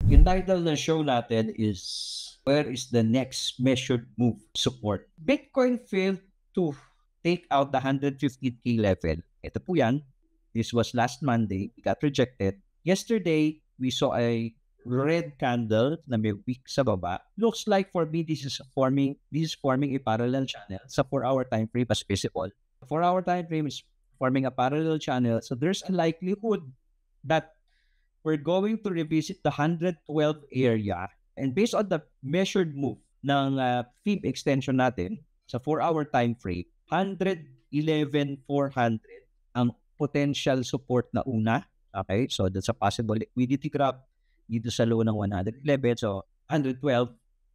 Yung title ng show natin is Where is the next measured move support? Bitcoin failed to take out the 150K level. Ito po yan. This was last Monday. It got rejected. Yesterday, we saw a red candle na may wick sa baba. Looks like for me, this is forming a parallel channel sa 4-hour time frame as visible. 4-hour time frame is forming a parallel channel. So there's a likelihood that we're going to revisit the 112 area, and based on the measured move ng fib extension natin sa 4-hour time frame, 111,400 ang potential support na una. Okay, so that's a possible liquidity grab dito sa low ng 111. So 112,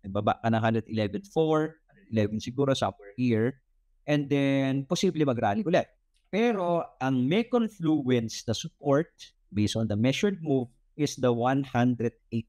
baba ka ng 111,400, 111 siguro somewhere here, and then posible mag-rally ulit. Pero ang may confluence na support based on the measured move is the 108,700.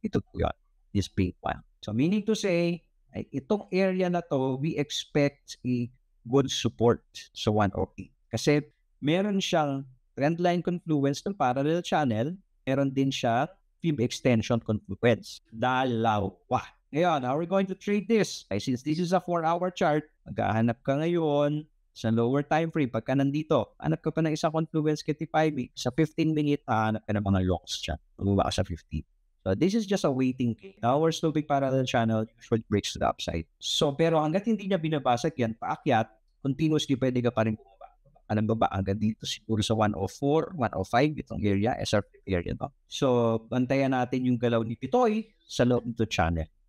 Ito po yun, this big one. So meaning to say, itong area na to, we expect a good support sa 108. Kasi meron siyang trendline confluence ng parallel channel, meron din siya fib extension confluence. Dalawa. Ngayon, how are we going to trade this? Since this is a 4-hour chart, maghahanap ka ngayon sa lower time frame. Pagka nandito, hanap ka pa ng isang confluence kay T5, sa 15-minute, hanap ka ng mga longs dyan. Bumaba ka sa 15. So this is just a waiting game. Our sloping parallel channel usually breaks to the upside. So pero hanggat hindi niya binabasag yan, paakyat, continuously pwede ka pa rin bumaba. Anong baba? Hanggang dito siguro sa 104, 105, itong area, SR area. No? So bantayan natin yung galaw ni Pitoy sa loob nito channel.